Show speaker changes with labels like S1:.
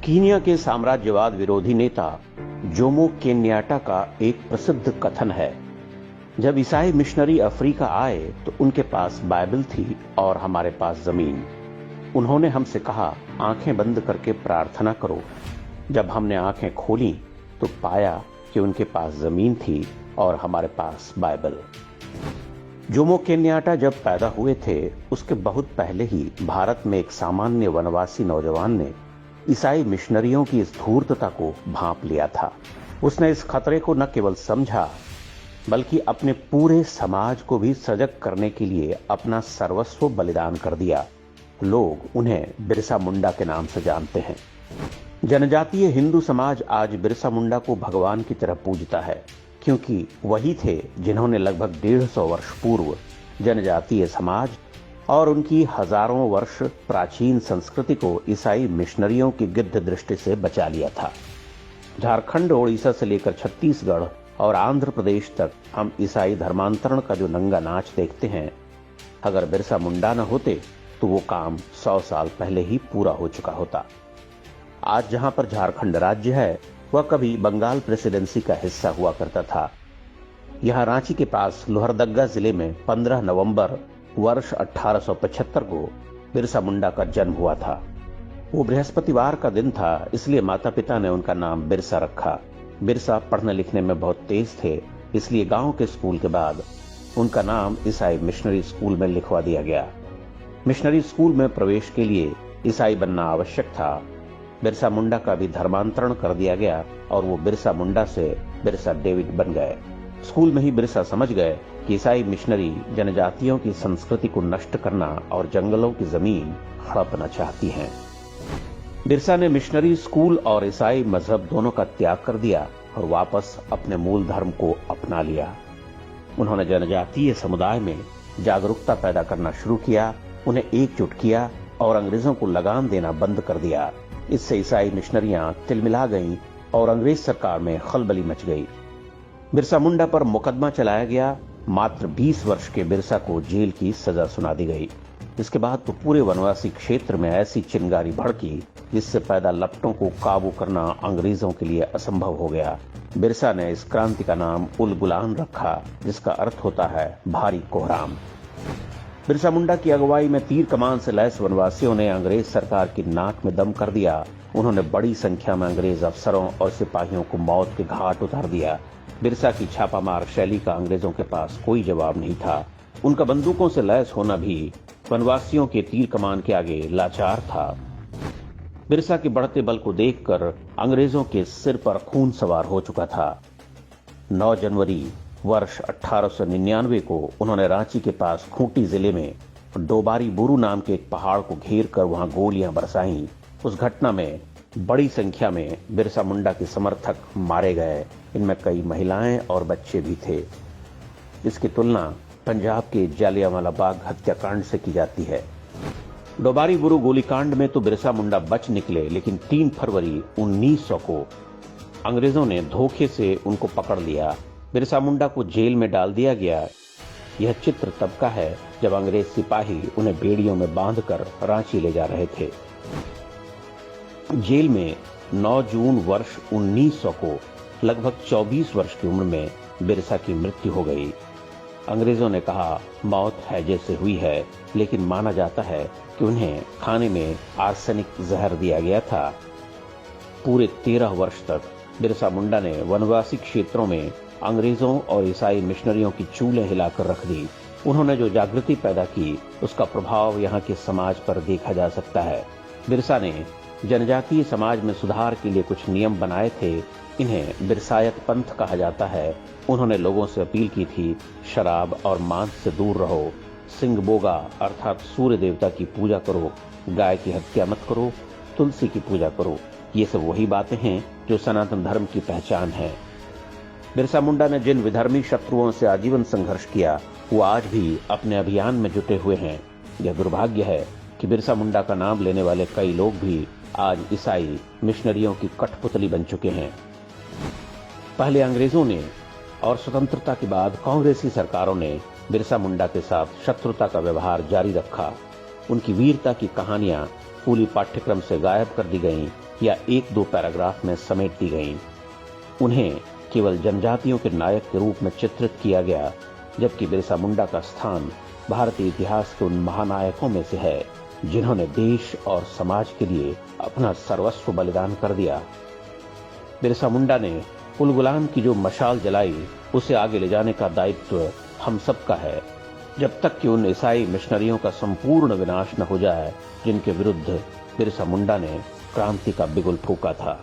S1: Kenya के साम्राज्यवाद विरोधी नेता जोमो केन्याटा का एक प्रसिद्ध कथन है, जब ईसाई मिशनरी अफ्रीका आए तो उनके पास बाइबल थी और हमारे पास जमीन। उन्होंने हमसे कहा, आंखें बंद करके प्रार्थना करो। जब हमने आंखें खोली तो पाया कि उनके पास जमीन थी और हमारे पास बाइबल। जोमो केन्याटा जब पैदा हुए थे उसके बहुत पहले ही भारत में एक सामान्य वनवासी नौजवान ने ईसाई मिशनरियों की इस धूर्तता को भांप लिया था। उसने इस खतरे को न केवल समझा बल्कि अपने पूरे समाज को भी सजग करने के लिए अपना सर्वस्व बलिदान कर दिया। लोग उन्हें बिरसा मुंडा के नाम से जानते हैं। जनजातीय हिंदू समाज आज बिरसा मुंडा को भगवान की तरह पूजता है, क्योंकि वही थे जिन्होंने लगभग 150 वर्ष पूर्व जनजातीय समाज और उनकी हजारों वर्ष प्राचीन संस्कृति को ईसाई मिशनरियों की गिद्ध दृष्टि से बचा लिया था। झारखंड, ओडिशा से लेकर छत्तीसगढ़ और आंध्र प्रदेश तक हम ईसाई धर्मांतरण का जो नंगा नाच देखते हैं, अगर बिरसा मुंडा न होते तो वो काम 100 साल पहले ही पूरा हो चुका होता। आज जहां पर झारखंड राज्य है, वह कभी बंगाल प्रेसिडेंसी का हिस्सा हुआ करता था। यहां रांची के पास लोहरदग्गा जिले में 15 नवंबर वर्ष 1875 को बिरसा मुंडा का जन्म हुआ था। वो बृहस्पतिवार का दिन था, इसलिए माता पिता ने उनका नाम बिरसा रखा। बिरसा पढ़ने लिखने में बहुत तेज थे, इसलिए गांव के स्कूल के बाद उनका नाम ईसाई मिशनरी स्कूल में लिखवा दिया गया। मिशनरी स्कूल में प्रवेश के लिए ईसाई बनना आवश्यक था। बिरसा मुंडा का भी धर्मांतरण कर दिया गया और वो बिरसा मुंडा से बिरसा डेविड बन गए। स्कूल में ही बिरसा समझ गए कि ईसाई मिशनरी जनजातियों की संस्कृति को नष्ट करना और जंगलों की जमीन हड़पना चाहती हैं। बिरसा ने मिशनरी स्कूल और ईसाई मजहब दोनों का त्याग कर दिया और वापस अपने मूल धर्म को अपना लिया। उन्होंने जनजातीय समुदाय में जागरूकता पैदा करना शुरू किया, उन्हें एकजुट किया और अंग्रेजों को लगाम देना बंद कर दिया। इससे ईसाई मिशनरियां तिलमिला गईं और अंग्रेज सरकार में खलबली मच गई। बिरसा मुंडा पर मुकदमा चलाया गया। मात्र 20 वर्ष के बिरसा को जेल की सजा सुना दी गई। इसके बाद तो पूरे वनवासी क्षेत्र में ऐसी चिंगारी भड़की जिससे पैदा लपटों को काबू करना अंग्रेजों के लिए असंभव हो गया। बिरसा ने इस क्रांति का नाम उल गुलान रखा, जिसका अर्थ होता है भारी कोहराम। बिरसा मुंडा की अगुवाई में तीर कमान से लैस वनवासियों ने अंग्रेज सरकार की नाक में दम कर दिया। उन्होंने बड़ी संख्या में अंग्रेज अफसरों और सिपाहियों को मौत के घाट उतार दिया। बिरसा की छापामार शैली का अंग्रेजों के पास कोई जवाब नहीं था। उनका बंदूकों से लैस होना भी वनवासियों के तीर कमान के आगे लाचार था। बिरसा के बढ़ते बल को देखकर अंग्रेजों के सिर पर खून सवार हो चुका था। 9 जनवरी वर्ष 1899 को उन्होंने रांची के पास खूंटी जिले में डोबारी बुरू नाम के एक पहाड़ को घेर कर वहां गोलियां बरसाईं। उस घटना में बड़ी संख्या में बिरसा मुंडा के समर्थक मारे गए। इनमें कई महिलाएं और बच्चे भी थे। इसकी तुलना पंजाब के जालियांवाला बाग हत्याकांड से की जाती है। डोबारी बुरू गोलीकांड में तो बिरसा मुंडा बच निकले, लेकिन 3 फरवरी 1900 को अंग्रेजों ने धोखे से उनको पकड़ लिया। बिरसा मुंडा को जेल में डाल दिया गया। यह चित्र तब का है जब अंग्रेज सिपाही उन्हें बेड़ियों में बांधकर रांची ले जा रहे थे। जेल में 9 जून वर्ष 1900 को लगभग 24 वर्ष की उम्र में बिरसा की मृत्यु हो गई। अंग्रेजों ने कहा मौत हैजे से हुई है, लेकिन माना जाता है कि उन्हें खाने में आर्सेनिक जहर दिया गया था। पूरे 13 वर्ष तक बिरसा मुंडा ने वनवासी क्षेत्रों में अंग्रेजों और ईसाई मिशनरियों की चूल्हे हिलाकर रख दी। उन्होंने जो जागृति पैदा की, उसका प्रभाव यहाँ के समाज पर देखा जा सकता है। बिरसा ने जनजातीय समाज में सुधार के लिए कुछ नियम बनाए थे। इन्हें बिरसायत पंथ कहा जाता है। उन्होंने लोगों से अपील की थी, शराब और मांस से दूर रहो, सिंह बोगा अर्थात सूर्य देवता की पूजा करो, गाय की हत्या मत करो, तुलसी की पूजा करो। ये सब वही बातें हैं जो सनातन धर्म की पहचान है। बिरसा मुंडा ने जिन विधर्मी शत्रुओं से आजीवन संघर्ष किया, वो आज भी अपने अभियान में जुटे हुए हैं। यह दुर्भाग्य है कि बिरसा मुंडा का नाम लेने वाले कई लोग भी आज ईसाई मिशनरियों की कठपुतली बन चुके हैं। पहले अंग्रेजों ने और स्वतंत्रता के बाद कांग्रेसी सरकारों ने बिरसा मुंडा के साथ शत्रुता का व्यवहार जारी रखा। उनकी वीरता की कहानियां स्कूली पाठ्यक्रम से गायब कर दी गईं या एक दो पैराग्राफ में समेट दी गईं। उन्हें केवल जनजातियों के नायक के रूप में चित्रित किया गया, जबकि बिरसा मुंडा का स्थान भारतीय इतिहास के उन महानायकों में से है जिन्होंने देश और समाज के लिए अपना सर्वस्व बलिदान कर दिया। बिरसा मुंडा ने उल गुलाम की जो मशाल जलाई, उसे आगे ले जाने का दायित्व हम सबका है, जब तक कि उन ईसाई मिशनरियों का संपूर्ण विनाश न हो जाए जिनके विरुद्ध बिरसा मुंडा ने क्रांति का बिगुल फूंका था।